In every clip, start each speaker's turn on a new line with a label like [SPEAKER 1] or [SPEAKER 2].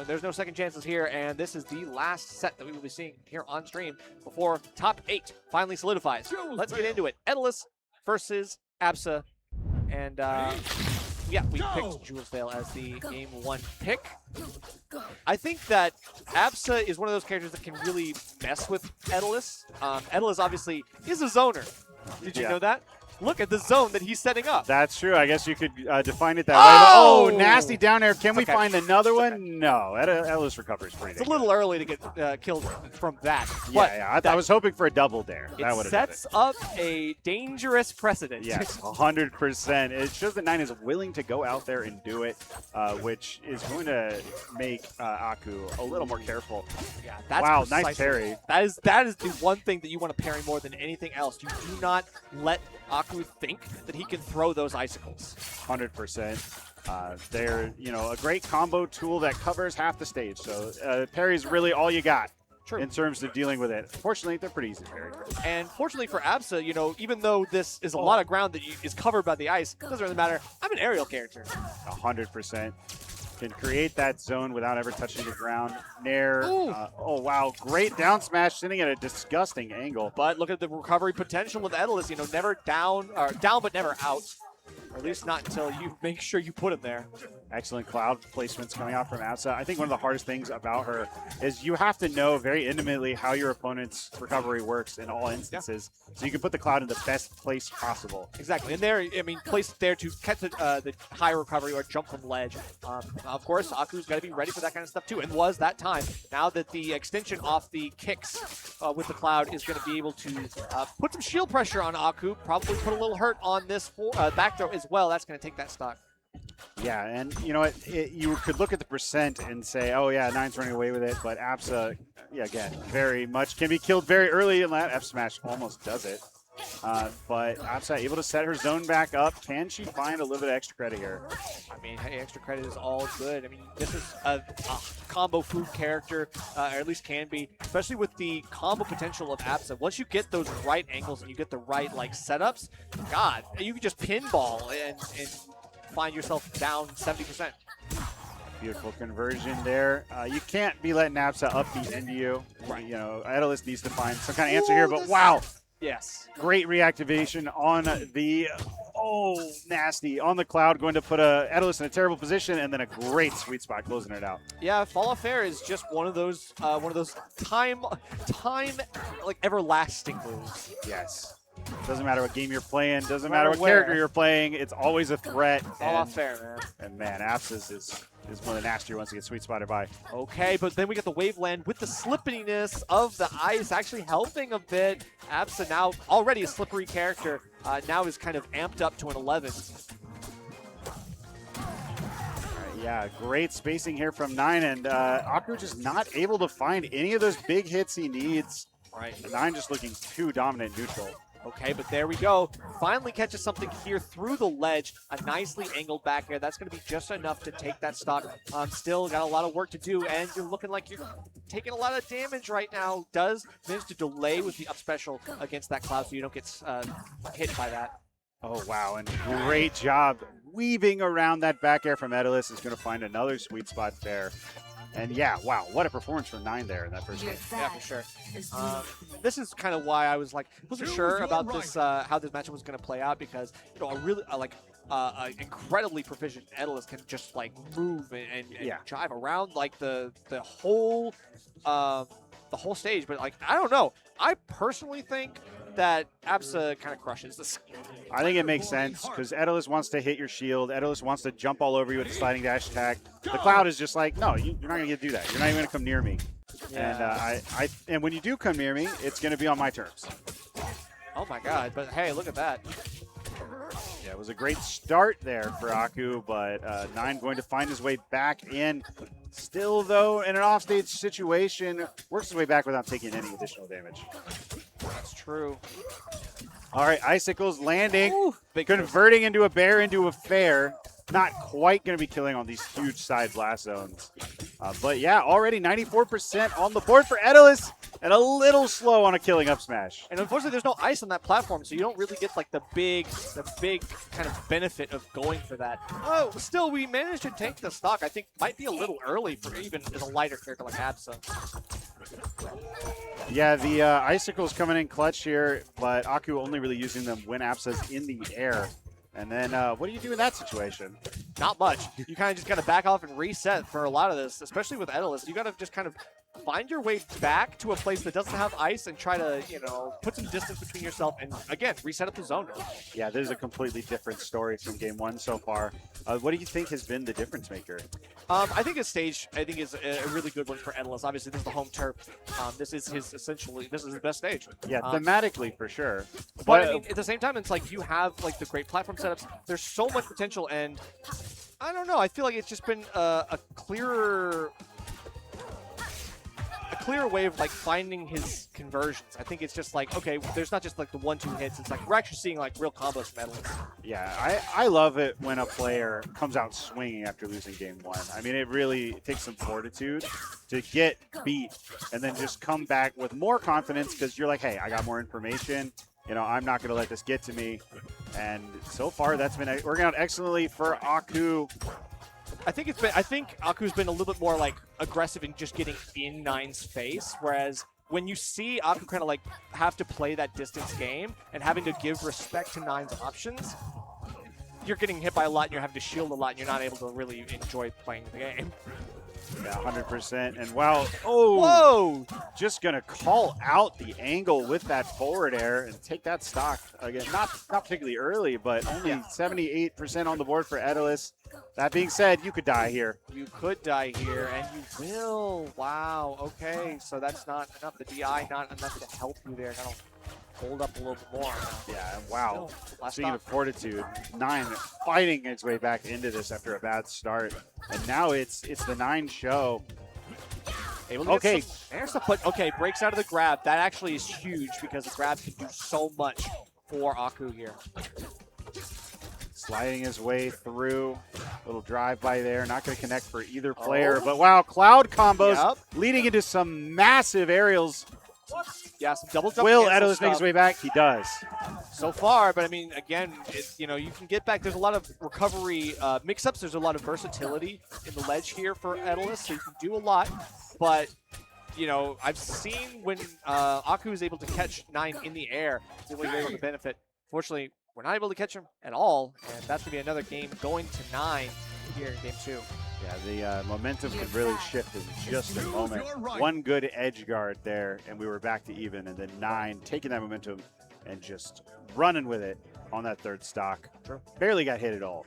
[SPEAKER 1] there's no second chances here, and this is the last set that we will be seeing here on stream before top 8 finally solidifies. Let's get into it. Etalus versus Absa, and yeah, we picked Jules Vale as the game 1 pick. I think that Absa is one of those characters that can really mess with Etalus. Etalus obviously is a zoner. Did you know that? Look at the zone that he's setting up.
[SPEAKER 2] That's true. I guess you could define it that way. Oh, nasty down there. Can we
[SPEAKER 1] okay.
[SPEAKER 2] find another one? No. Etalus recovery is pretty
[SPEAKER 1] It's a little early to get killed from that.
[SPEAKER 2] Yeah. I was hoping for a double there. That
[SPEAKER 1] it sets up a dangerous precedent.
[SPEAKER 2] Yes, 100%. It shows that NiNE is willing to go out there and do it, which is going to make Aku a little more careful.
[SPEAKER 1] Yeah, that's
[SPEAKER 2] wow,
[SPEAKER 1] precisely.
[SPEAKER 2] nice parry.
[SPEAKER 1] That is the one thing that you want to parry more than anything else. You do not let Aku think that he can throw those icicles.
[SPEAKER 2] 100%. They're, a great combo tool that covers half the stage. So parry is really all you got. True. In terms of dealing with it. Fortunately, they're pretty easy to parry.
[SPEAKER 1] And fortunately for Absa, even though this is a lot of ground that is covered by the ice, it doesn't really matter. I'm an aerial character.
[SPEAKER 2] 100%. Can create that zone without ever touching the ground. Nair. Oh, wow. Great down smash, sitting at a disgusting angle.
[SPEAKER 1] But look at the recovery potential of Etalus. Never down, or down but never out. Or at least not until you make sure you put him there.
[SPEAKER 2] Excellent cloud placements coming out from Absa. I think one of the hardest things about her is you have to know very intimately how your opponent's recovery works in all instances. Yeah. So you can put the cloud in the best place possible.
[SPEAKER 1] Exactly. And there, place it there to catch the high recovery or jump from ledge. Of course, Aku's got to be ready for that kind of stuff too, and was that time. Now that the extension off the kicks with the cloud is going to be able to put some shield pressure on Aku, probably put a little hurt on this back throw as well. That's going to take that stock.
[SPEAKER 2] Yeah, and you know what? You could look at the percent and say, oh yeah, NiNE's running away with it, but Absa, yeah, again, very much can be killed very early, and that F smash almost does it. But Absa able to set her zone back up. Can she find a little bit of extra credit here?
[SPEAKER 1] I mean, hey, extra credit is all good. I mean, this is a combo food character, or at least can be, especially with the combo potential of Absa. Once you get those right angles and you get the right setups, God, you can just pinball and find yourself down 70%.
[SPEAKER 2] Beautiful conversion there. You can't be letting Absa upbeat into you. Right. Etalus needs to find some kind of answer here, but wow.
[SPEAKER 1] Yes.
[SPEAKER 2] Great reactivation on the, nasty, on the cloud, going to put Etalus in a terrible position, and then a great sweet spot closing it out.
[SPEAKER 1] Yeah, Fall Off Air is just one of those time everlasting moves.
[SPEAKER 2] Yes. Doesn't matter what game you're playing, doesn't matter what character you're playing, it's always a threat.
[SPEAKER 1] Fall Off Air, man.
[SPEAKER 2] And man, Absa is one of the nastier ones to get sweet spotted by.
[SPEAKER 1] Okay, but then we get the Waveland with the slippiness of the ice actually helping a bit. Absa now already a slippery character, now is kind of amped up to an 11.
[SPEAKER 2] Yeah, great spacing here from NiNE, and Aku just not able to find any of those big hits he needs.
[SPEAKER 1] Right.
[SPEAKER 2] And NiNE just looking too dominant neutral.
[SPEAKER 1] Okay, but there we go. Finally catches something here through the ledge. A nicely angled back air. That's going to be just enough to take that stock. Still got a lot of work to do, and you're looking like you're taking a lot of damage right now. Does manage to delay with the up special against that cloud so you don't get hit by that.
[SPEAKER 2] Oh, wow, and great job weaving around that back air from Etalus. Is going to find another sweet spot there. And yeah, wow, what a performance from NiNE there in that first game.
[SPEAKER 1] Yeah, for sure. This is kind of why I wasn't sure about this, how this matchup was going to play out, because a really incredibly proficient Etalus can just move and drive around the whole stage. But I don't know. I personally think that Absa kind of crushes this.
[SPEAKER 2] I think it makes sense because Etalus wants to hit your shield. Etalus wants to jump all over you with the sliding dash attack. The cloud is just like, no, you're not going to do that. You're not even going to come near me. Yeah. And and when you do come near me, it's going to be on my terms.
[SPEAKER 1] Oh my God! But hey, look at that.
[SPEAKER 2] Yeah, it was a great start there for Aku, but NiNE going to find his way back in. Still, though, in an offstage situation, works his way back without taking any additional damage.
[SPEAKER 1] That's true.
[SPEAKER 2] All right, Icicles landing, converting into a bear into a fair. Not quite going to be killing on these huge side blast zones. But yeah, already 94% on the board for Etalus. and a little slow on a killing up smash.
[SPEAKER 1] And unfortunately, there's no ice on that platform, so you don't really get like the big kind of benefit of going for that. Oh, still, we managed to take the stock. I think might be a little early for even as a lighter character like Absa.
[SPEAKER 2] Yeah, the icicles coming in clutch here, but Aku only really using them when Absa's in the air. And then what do you do in that situation?
[SPEAKER 1] Not much. You kind of just got to back off and reset for a lot of this, especially with Etalus. You got to just kind of find your way back to a place that doesn't have ice and try to, you know, put some distance between yourself and, again, reset up the zone.
[SPEAKER 2] Yeah, this is a completely different story from game one so far. What do you think has been the difference maker?
[SPEAKER 1] I think his stage, is a really good one for Etalus. Obviously, this is the home turf. This is his best stage.
[SPEAKER 2] Yeah, thematically for sure.
[SPEAKER 1] But I mean, at the same time, it's like you have like the great platform setups. There's so much potential, and I don't know. I feel like it's just been a clearer way of like finding his conversions. I think it's just like, okay, there's not just like the 1-2 hits. It's like we're actually seeing like real combos from Etalus.
[SPEAKER 2] Yeah, I love it when a player comes out swinging after losing game one. I mean, it really takes some fortitude to get beat and then just come back with more confidence because you're like, hey, I got more information. You know, I'm not going to let this get to me. And so far, that's been working out excellently for Aku.
[SPEAKER 1] I think Aku's been a little bit more like aggressive in just getting in NiNE's face, whereas when you see Aku kind of like have to play that distance game and having to give respect to NiNE's options, you're getting hit by a lot and you're having to shield a lot and you're not able to really enjoy playing the game.
[SPEAKER 2] Yeah, 100%. And wow, oh,
[SPEAKER 1] whoa!
[SPEAKER 2] Just gonna call out the angle with that forward air and take that stock again. Not particularly early, but only 78% on the board for Etalus. That being said, you could die here.
[SPEAKER 1] You could die here, and you will. Wow. Okay, so that's not enough. The DI not enough to help you there. Gotta hold up a little bit more.
[SPEAKER 2] Yeah. Wow.
[SPEAKER 1] Still,
[SPEAKER 2] speaking of fortitude, NiNE fighting its way back into this after a bad start, and now it's the NiNE show.
[SPEAKER 1] Okay, okay, breaks out of the grab. That actually is huge because the grab can do so much for Aku here.
[SPEAKER 2] Sliding his way through. Little drive-by there. Not going to connect for either player. But wow, cloud combos leading into some massive aerials.
[SPEAKER 1] Yeah, some double jump.
[SPEAKER 2] Will Etalus make his way back? He does.
[SPEAKER 1] So far, but I mean, again, you know, you can get back. There's a lot of recovery mix-ups. There's a lot of versatility in the ledge here for Etalus, so you can do a lot. But, you know, I've seen when Aku is able to catch NiNE in the air, he's able to benefit. Fortunately, we're not able to catch him at all, and that's going to be another game going to NiNE here in game 2.
[SPEAKER 2] Yeah, the momentum can really shift in just a moment. One good edge guard there, and we were back to even, and then NiNE taking that momentum and just running with it on that third stock. Barely got hit at all.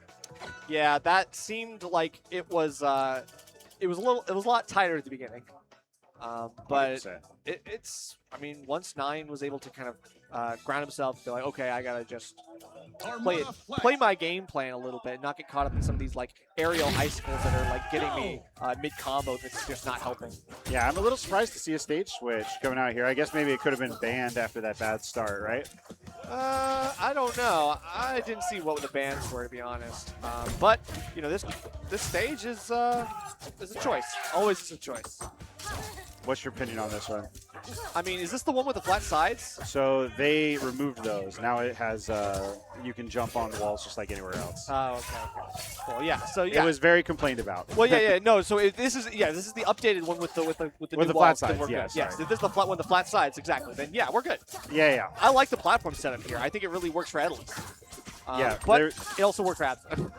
[SPEAKER 1] Yeah, that seemed like it was a lot tighter at the beginning. But it's I mean, once NiNE was able to kind of ground himself, be like, okay, I gotta just play my game plan a little bit, not get caught up in some of these like aerial icicles that are like getting me mid combo that's just not helping.
[SPEAKER 2] Yeah, I'm a little surprised to see a stage switch coming out here. I guess maybe it could have been banned after that bad start, right?
[SPEAKER 1] I don't know. I didn't see what the bans were, to be honest. But you know, this stage is a choice. Always is a choice.
[SPEAKER 2] What's your opinion on this one?
[SPEAKER 1] I mean, is this the one with the flat sides?
[SPEAKER 2] So they removed those. Now it has, you can jump on walls just like anywhere else.
[SPEAKER 1] Oh, okay. Cool. Yeah. So yeah.
[SPEAKER 2] It was very complained about.
[SPEAKER 1] Well, yeah. No. So this is the updated one with the new
[SPEAKER 2] flat sides.
[SPEAKER 1] Yes. If this is the flat one, the flat sides, exactly. Then yeah, we're good.
[SPEAKER 2] Yeah.
[SPEAKER 1] I like the platform setup here. I think it really works for Etalus.
[SPEAKER 2] Yeah,
[SPEAKER 1] but it also worked for Absa.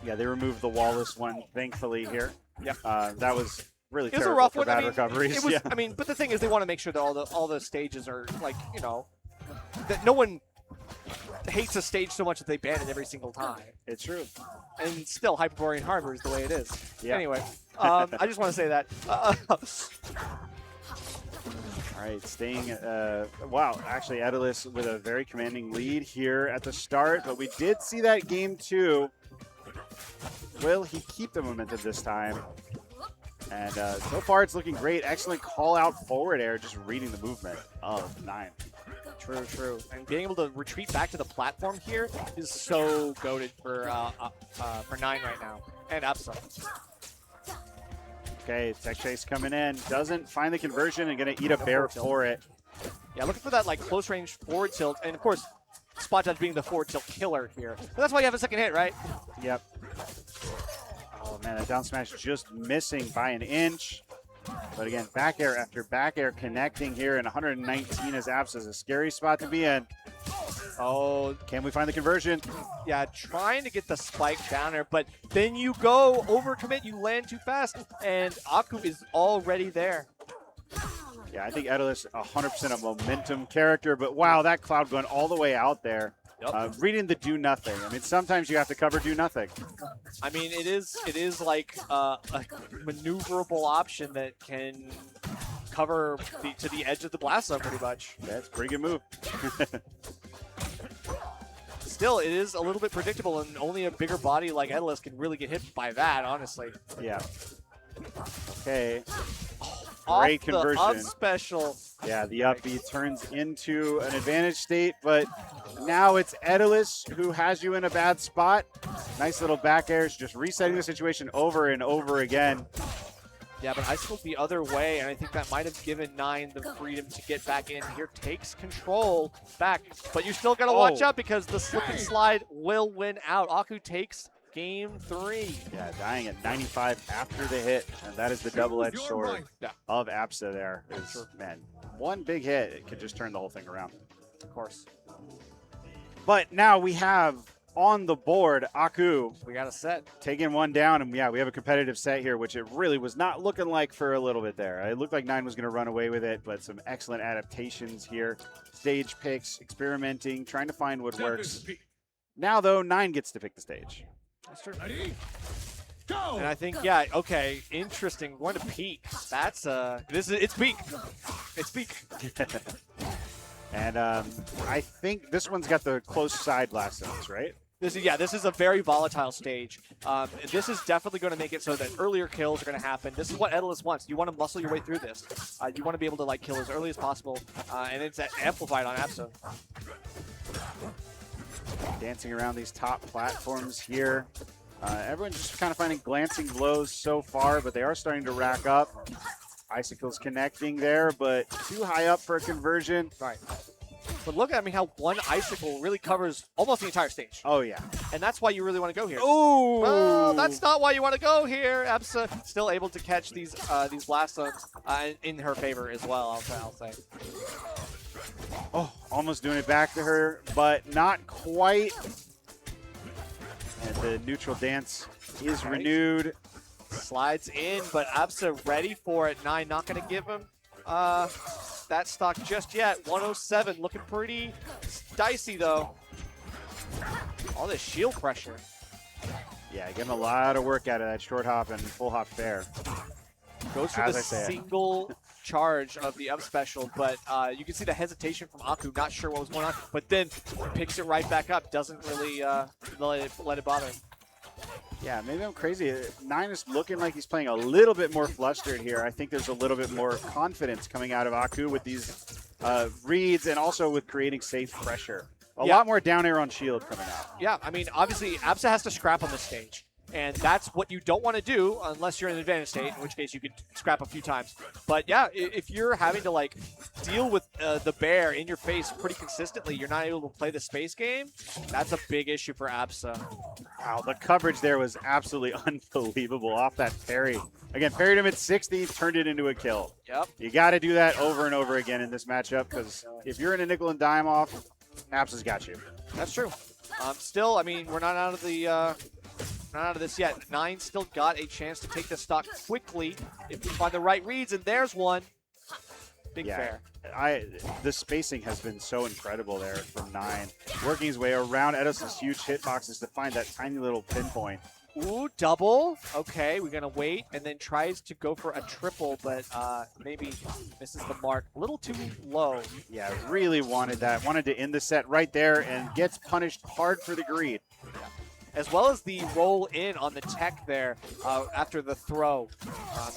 [SPEAKER 2] Yeah, they removed the wall-less one, thankfully here.
[SPEAKER 1] Yeah.
[SPEAKER 2] That was really
[SPEAKER 1] it was
[SPEAKER 2] terrible
[SPEAKER 1] a rough
[SPEAKER 2] for
[SPEAKER 1] one.
[SPEAKER 2] bad recoveries.
[SPEAKER 1] It was, I mean, but the thing is, they want to make sure that all the stages are like, you know, that no one hates a stage so much that they ban it every single time.
[SPEAKER 2] It's true.
[SPEAKER 1] And still, Hyperborean Harbor is the way it is.
[SPEAKER 2] Yeah.
[SPEAKER 1] Anyway, I just want to say that.
[SPEAKER 2] All right, staying. Wow, actually, Etalus with a very commanding lead here at the start, but we did see that game 2. Will he keep the momentum this time? And so far, it's looking great. Excellent call-out forward air, just reading the movement of NiNE.
[SPEAKER 1] True. And being able to retreat back to the platform here is so goated for NiNE right now, and Absa.
[SPEAKER 2] Okay, tech chase coming in. Doesn't find the conversion and going to eat a bear for it.
[SPEAKER 1] Yeah, looking for that like close range forward tilt, and of course, spot dodge being the forward tilt killer here. But that's why you have a second hit, right?
[SPEAKER 2] Yep. Oh man, that down smash just missing by an inch. But again, back air after back air connecting here, and 119 as Absa is a scary spot to be in. Oh, can we find the conversion?
[SPEAKER 1] Yeah, trying to get the spike down there, but then you go overcommit, you land too fast, and Aku is already there.
[SPEAKER 2] Yeah, I think Etalus 100% a momentum character, but wow, that cloud going all the way out there.
[SPEAKER 1] Yep.
[SPEAKER 2] Reading the do nothing. I mean, sometimes you have to cover do nothing.
[SPEAKER 1] I mean, it is like a maneuverable option that can cover to the edge of the blast zone pretty much.
[SPEAKER 2] That's a pretty good move.
[SPEAKER 1] Still, it is a little bit predictable, and only a bigger body like Etalus can really get hit by that, honestly.
[SPEAKER 2] Yeah. Okay.
[SPEAKER 1] Great
[SPEAKER 2] conversion.
[SPEAKER 1] The up special.
[SPEAKER 2] Yeah, the up B turns into an advantage state, but now it's Etalus who has you in a bad spot. Nice little back airs, just resetting the situation over and over again.
[SPEAKER 1] Yeah, but Icicle the other way, and I think that might have given NiNE the freedom to get back in here. Takes control back, but you still got to watch out because the slip and slide will win out. Aku takes game 3.
[SPEAKER 2] Yeah, dying at 95 after the hit, and that is the double-edged sword of Absa there. Man, one big hit, it could just turn the whole thing around.
[SPEAKER 1] Of course.
[SPEAKER 2] But now we have on the board Aku.
[SPEAKER 1] We got a set.
[SPEAKER 2] Taking one down, and yeah, we have a competitive set here, which it really was not looking like for a little bit there. It looked like NiNE was going to run away with it, but some excellent adaptations here. Stage picks, experimenting, trying to find what works. Now, though, NiNE gets to pick the stage.
[SPEAKER 1] That's true. Go! And I think, yeah, okay, interesting. We're going to peak. That's it's peak. It's peak.
[SPEAKER 2] And I think this one's got the close side blast zones, right?
[SPEAKER 1] This is a very volatile stage. This is definitely going to make it so that earlier kills are going to happen. This is what Etalus wants. You want to muscle your way through this. You want to be able to like kill as early as possible, and it's amplified on Absa.
[SPEAKER 2] Dancing around these top platforms here. Everyone's just kind of finding glancing blows so far, but they are starting to rack up. Icicle's connecting there, but too high up for a conversion.
[SPEAKER 1] Right. But look at how one icicle really covers almost the entire stage.
[SPEAKER 2] Oh, yeah.
[SPEAKER 1] And that's why you really want to go here.
[SPEAKER 2] Oh!
[SPEAKER 1] Well, that's not why you want to go here. Absa still able to catch these blast zones in her favor as well, I'll say.
[SPEAKER 2] Oh, almost doing it back to her, but not quite. And the neutral dance is renewed.
[SPEAKER 1] Slides in, but Absa ready for it. NiNE not going to give him that stock just yet. 107 looking pretty dicey, though. All this shield pressure.
[SPEAKER 2] Yeah, getting a lot of work out of that short hop and full hop fair.
[SPEAKER 1] Goes for the single charge of the up special, but you can see the hesitation from Aku, not sure what was going on, but then picks it right back up, doesn't really let it bother him.
[SPEAKER 2] Yeah, maybe I'm crazy. NiNE is looking like he's playing a little bit more flustered here. I think there's a little bit more confidence coming out of Aku with these reads and also with creating safe pressure. A lot more down air on shield coming out.
[SPEAKER 1] Yeah, I mean, obviously, Absa has to scrap on this stage. And that's what you don't want to do unless you're in an advantage state, in which case you could scrap a few times. But yeah, if you're having to like deal with the bear in your face pretty consistently, you're not able to play the space game, that's a big issue for Absa.
[SPEAKER 2] Wow, the coverage there was absolutely unbelievable off that parry. Again, parried him at 60, turned it into a kill.
[SPEAKER 1] Yep.
[SPEAKER 2] You got to do that over and over again in this matchup because if you're in a nickel and dime off, Absa's got you.
[SPEAKER 1] That's true. Still, I mean, we're not out of the... Not out of this yet. NiNE still got a chance to take the stock quickly if we find the right reads, and there's one. Big fair.
[SPEAKER 2] The spacing has been so incredible there from NiNE. Working his way around Etalus' huge hitboxes to find that tiny little pinpoint.
[SPEAKER 1] Ooh, double. Okay, we're going to wait, and then tries to go for a triple, but maybe misses the mark. A little too low.
[SPEAKER 2] Yeah, really wanted that. Wanted to end the set right there and gets punished hard for the greed.
[SPEAKER 1] as well as the roll in on the tech there after the throw.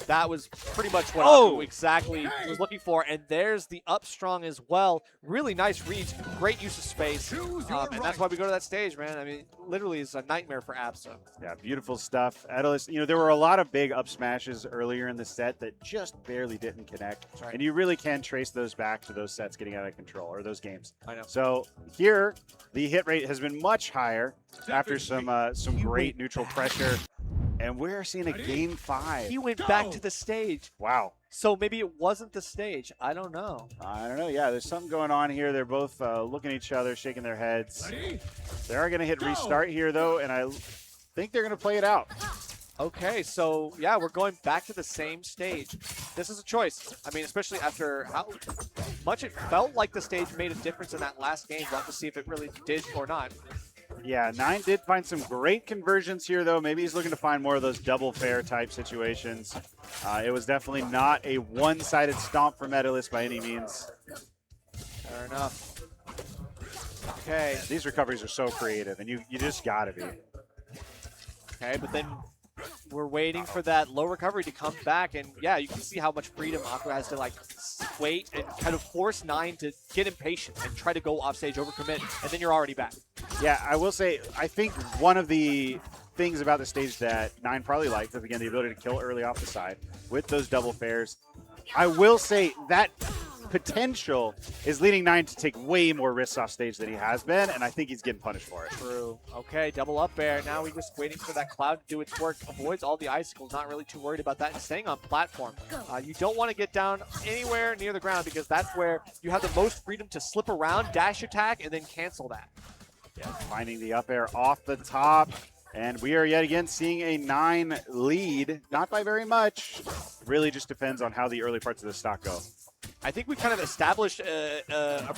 [SPEAKER 1] That was pretty much what Aku exactly was looking for. And there's the up strong as well. Really nice reach, great use of space. And that's why we go to that stage, man. I mean, literally it's a nightmare for Absa.
[SPEAKER 2] Yeah, beautiful stuff. Etalus, you know, there were a lot of big up smashes earlier in the set that just barely didn't connect.
[SPEAKER 1] Right.
[SPEAKER 2] And you really can trace those back to those sets getting out of control, or those games.
[SPEAKER 1] I know.
[SPEAKER 2] So here, the hit rate has been much higher after some great neutral pressure. And we're seeing a game 5.
[SPEAKER 1] He went back to the stage.
[SPEAKER 2] Wow.
[SPEAKER 1] So maybe it wasn't the stage. I don't know.
[SPEAKER 2] I don't know. Yeah, there's something going on here. They're both looking at each other, shaking their heads. They are going to hit restart here, though, and I think they're going to play it out.
[SPEAKER 1] Okay, so yeah, we're going back to the same stage. This is a choice. I mean, especially after how much it felt like the stage made a difference in that last game. We'll have to see if it really did or not.
[SPEAKER 2] Yeah, NiNE did find some great conversions here, though. Maybe he's looking to find more of those double fair type situations. It was definitely not a one-sided stomp from Etalus by any means.
[SPEAKER 1] Fair enough. Okay.
[SPEAKER 2] These recoveries are so creative, and you just got to be.
[SPEAKER 1] Okay, but then we're waiting for that low recovery to come back, and yeah, you can see how much freedom Aku has to like wait and kind of force NiNE to get impatient and try to go offstage, overcommit, and then you're already back.
[SPEAKER 2] Yeah, I will say, I think one of the things about the stage that NiNE probably liked is, again, the ability to kill early off the side with those double fairs. I will say that potential is leading NiNE to take way more risks off stage than he has been, and I think he's getting punished for it.
[SPEAKER 1] True. Okay, double up air. Now we're just waiting for that cloud to do its work. Avoids all the icicles, not really too worried about that, and staying on platform. You don't want to get down anywhere near the ground because that's where you have the most freedom to slip around, dash attack, and then cancel that.
[SPEAKER 2] Yeah, finding the up air off the top. And we are yet again seeing a NiNE lead, not by very much. Really just depends on how the early parts of the stock go.
[SPEAKER 1] I think we kind of established an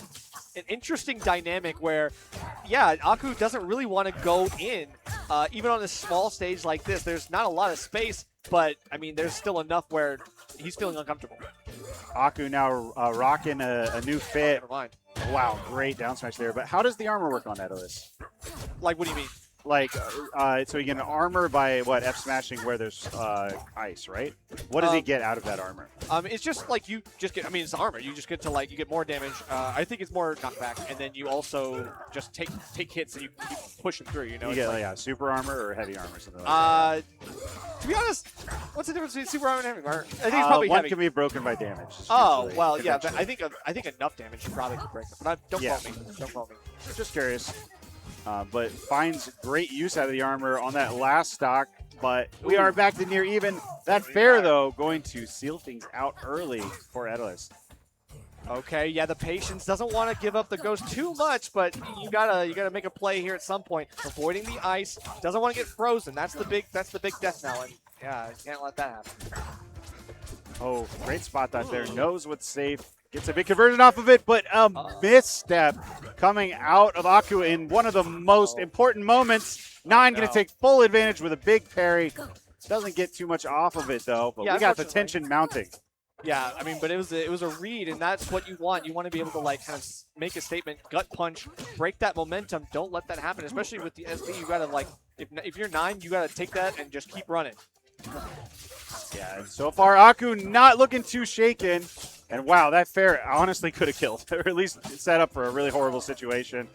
[SPEAKER 1] interesting dynamic where, yeah, Aku doesn't really want to go in. Even on a small stage like this, there's not a lot of space, but, I mean, there's still enough where he's feeling uncomfortable.
[SPEAKER 2] Aku now rocking a new fit.
[SPEAKER 1] Never mind.
[SPEAKER 2] Wow, great down smash there. But how does the armor work on Etalus?
[SPEAKER 1] Like, what do you mean?
[SPEAKER 2] Like, so you get an armor by, what, F-smashing where there's ice, right? What does he get out of that armor?
[SPEAKER 1] It's just like you just get, I mean, it's armor. You just get to, like, you get more damage. I think it's more knockback, and then you also just take hits and you push it through, you know?
[SPEAKER 2] You get,
[SPEAKER 1] like,
[SPEAKER 2] yeah, super armor or heavy armor, something like that.
[SPEAKER 1] To be honest, what's the difference between super armor and heavy armor? I think it's probably
[SPEAKER 2] one
[SPEAKER 1] heavy.
[SPEAKER 2] can be broken by damage.
[SPEAKER 1] Oh,
[SPEAKER 2] usually,
[SPEAKER 1] well, yeah,
[SPEAKER 2] eventually.
[SPEAKER 1] but I think enough damage probably could break it. But don't quote me. Don't quote me.
[SPEAKER 2] Just curious. But finds great use out of the armor on that last stock. But we are back to near even. That fair, though, going to seal things out early for Etalus.
[SPEAKER 1] Okay, yeah, the patience doesn't want to give up the ghost too much, but you gotta make a play here at some point. Avoiding the ice, doesn't want to get frozen. That's the big death knell, and yeah, you can't let that happen.
[SPEAKER 2] Oh, great spot dodge there. Knows what's safe. Gets a big conversion off of it, but a misstep coming out of Aku in one of the most important moments. NiNE going to take full advantage with a big parry. Doesn't get too much off of it, though, but
[SPEAKER 1] yeah,
[SPEAKER 2] we got the tension mounting.
[SPEAKER 1] Yeah, I mean, but it was a read, and that's what you want. You want to be able to, like, kind of make a statement, gut punch, break that momentum. Don't let that happen, especially with the SD. You got to, like, if you're NiNE, you got to take that and just keep running.
[SPEAKER 2] Yeah, and so far, Aku not looking too shaken. And wow, that fair honestly could have killed, or at least set up for a really horrible situation.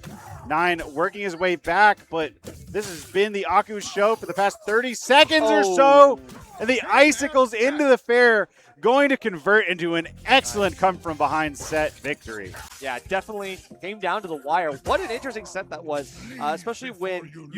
[SPEAKER 2] NiNE working his way back, but this has been the Aku show for the past 30 seconds or so. And the icicles into the fair, going to convert into an excellent come-from-behind set victory.
[SPEAKER 1] Yeah, definitely came down to the wire. What an interesting set that was, especially when you